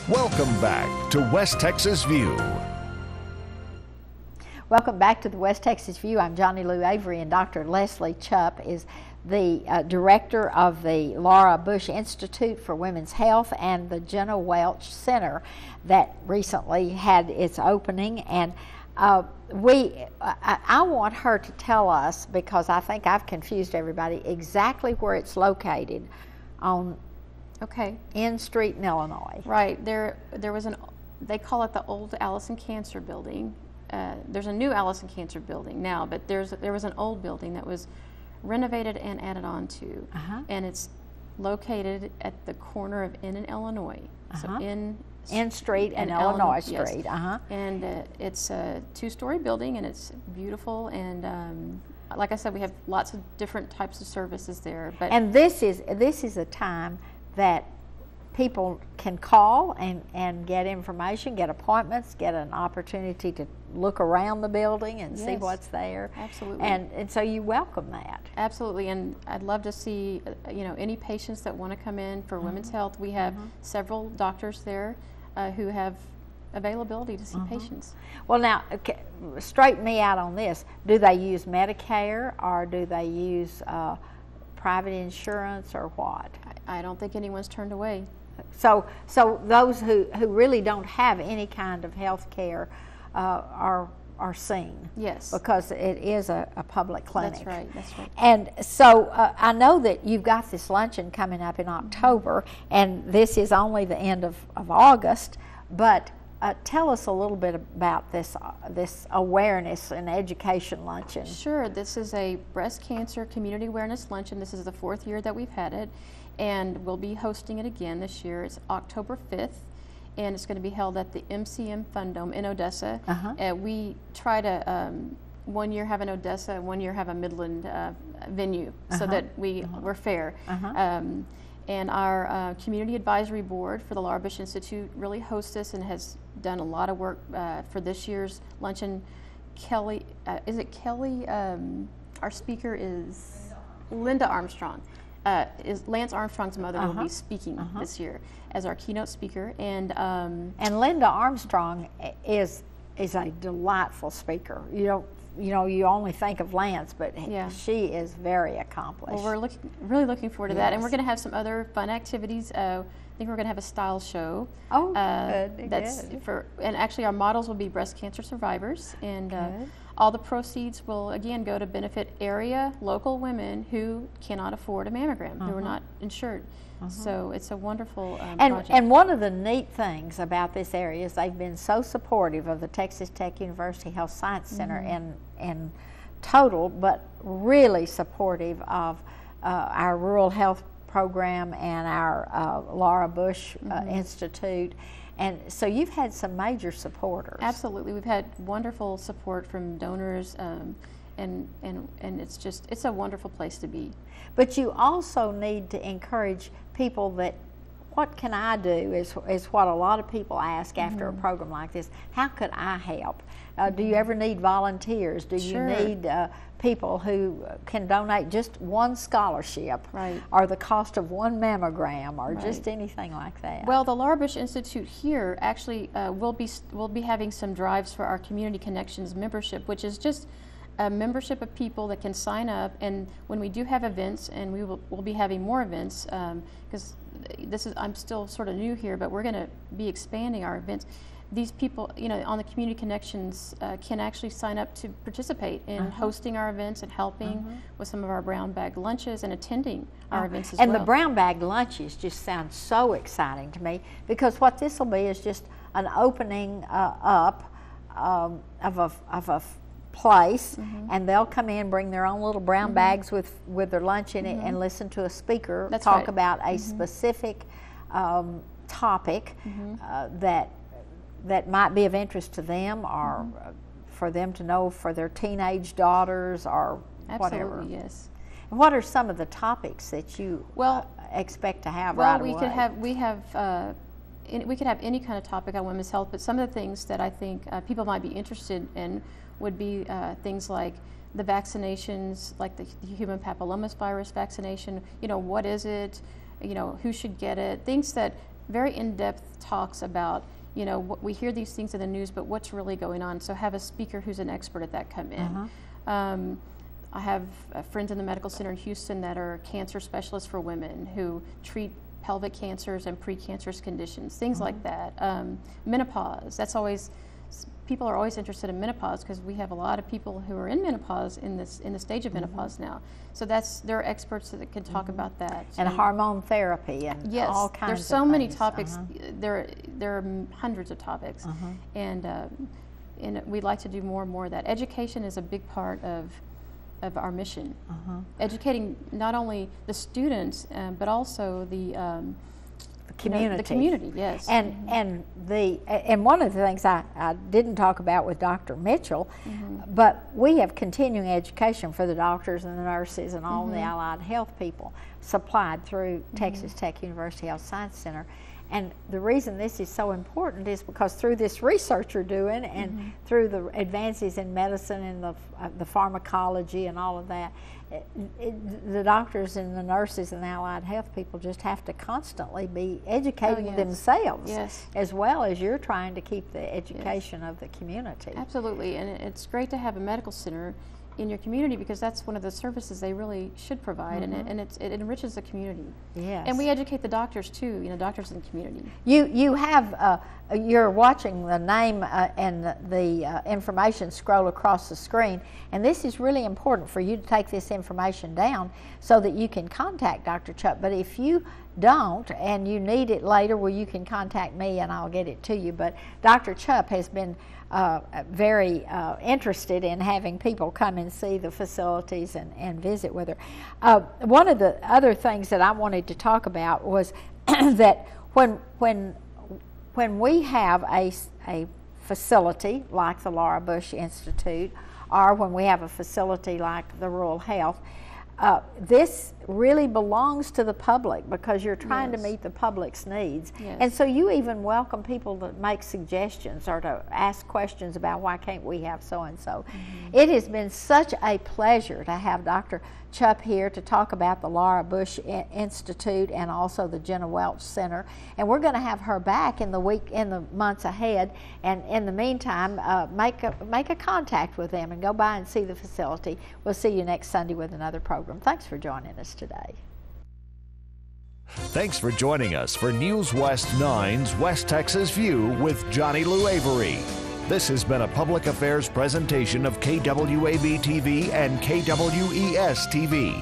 Welcome back to West Texas View. Welcome back to the West Texas View. I'm Johnny Lou Avery, and Dr. Leslie Chupp is the director of the Laura Bush Institute for Women's Health and the Jenna Welch Center that recently had its opening. And I want her to tell us, because I think I've confused everybody, exactly where it's located on N Street in Illinois. Right. There was they call it the old Allison Cancer Building. There's a new Allison Cancer Building now, but there was an old building that was renovated and added on to, and it's located at the corner of N and Illinois. So N Street and Illinois Street. Yes. And it's a 2-story building, and it's beautiful. And like I said, we have lots of different types of services there. And this is a time that people can call and get information, get appointments, get an opportunity to look around the building and see what's there. Absolutely. And so you welcome that. Absolutely, and I'd love to see any patients that want to come in for women's health. We have several doctors there who have availability to see patients. Well, now, straighten me out on this. Do they use Medicare, or do they use private insurance, or what? I don't think anyone's turned away. So those who really don't have any kind of health care are seen. Yes. Because it is a public clinic. That's right. And so I know that you've got this luncheon coming up in October, and this is only the end of August, but tell us a little bit about this awareness and education luncheon. Sure. This is a breast cancer community awareness luncheon. This is the 4th year that we've had it, and we'll be hosting it again this year. It's October 5th, and it's going to be held at the MCM Fun Dome in Odessa. We try to one year have an Odessa, one year have a Midland venue, so that we're fair. And our Community Advisory Board for the Laura Bush Institute really hosts this and has done a lot of work for this year's luncheon. Kelly, is it Kelly? Our speaker is Linda Armstrong. Lance Armstrong's mother will be speaking this year as our keynote speaker, and Linda Armstrong is a delightful speaker. You only think of Lance, but she is very accomplished. Well, we're really looking forward to that, and we're going to have some other fun activities. I think we're going to have a style show. Oh, good. And actually our models will be breast cancer survivors, and all the proceeds will again go to benefit local women who cannot afford a mammogram, who are not insured. So it's a wonderful project. And one of the neat things about this area is they've been so supportive of the Texas Tech University Health Science Center in total, but really supportive of our rural health program and our Laura Bush Institute. And so you've had some major supporters. Absolutely. We've had wonderful support from donors, and it's a wonderful place to be. But you also need to encourage people that, what can I do, is what a lot of people ask after a program like this. How could I help? Do you ever need volunteers? Do you need people who can donate just one scholarship, or the cost of one mammogram, or just anything like that? Well, the Laura Bush Institute here actually will be having some drives for our Community Connections membership, which is just a membership of people that can sign up, and when we do have events, and we'll be having more events, because I'm still sort of new here, but we're going to be expanding our events. These people, on the Community Connections can actually sign up to participate in hosting our events and helping with some of our brown bag lunches and attending our events as well. And the brown bag lunches just sound so exciting to me, because what this will be is just an opening up of a place, and they'll come in, bring their own little brown bags with their lunch in it, and listen to a speaker talk about a specific topic that might be of interest to them, or for them to know for their teenage daughters, or whatever. Absolutely, yes. And what are some of the topics that you expect to have right away? We could have any kind of topic on women's health, but some of the things that I think people might be interested in would be things like the vaccinations, like the human papillomavirus vaccination. What is it? Who should get it? Things that very in-depth talks about, you know, we hear these things in the news, but what's really going on? So have a speaker who's an expert at that come in. I have friends in the medical center in Houston that are cancer specialists for women who treat pelvic cancers and precancerous conditions, things like that. Menopause, that's always, people are always interested in menopause because we have a lot of people who are in menopause in the stage of menopause now. So there are experts that can talk about that. And hormone therapy and yes, all kinds of there's so many things. topics. There are hundreds of topics, and we'd like to do more and more of that. Education is a big part of our mission. Educating not only the students, but also the community. You know, the community, yes. And one of the things I didn't talk about with Dr. Mitchell, but we have continuing education for the doctors and the nurses and all the allied health people supplied through Texas Tech University Health Science Center. And the reason this is so important is because through this research you're doing and through the advances in medicine and the pharmacology and all of that, the doctors and the nurses and the allied health people just have to constantly be educating themselves as well as you're trying to keep the education of the community. Absolutely, and it's great to have a medical center in your community because that's one of the services they really should provide, and it enriches the community. Yes. And we educate the doctors too, you know, doctors in the community. You have, you're watching the name and the information scroll across the screen, and this is really important for you to take this information down so that you can contact Dr. Chupp. But if you don't and you need it later, well, you can contact me and I'll get it to you. But Dr. Chupp has been very interested in having people come and see the facilities and visit with her. One of the other things that I wanted to talk about was that when we have a facility like the Laura Bush Institute, or when we have a facility like the Rural Health, this really belongs to the public because you're trying to meet the public's needs. And so you even welcome people to make suggestions or to ask questions about why can't we have so-and-so. It has been such a pleasure to have Dr. Chupp here to talk about the Laura Bush Institute and also the Jenna Welch Center. And we're going to have her back in the months ahead. And in the meantime, make a contact with them and go by and see the facility. We'll see you next Sunday with another program. Thanks for joining us today. Thanks for joining us for News West 9's West Texas View with Johnny Lou Avery. This has been a public affairs presentation of KWAB-TV and KWES-TV.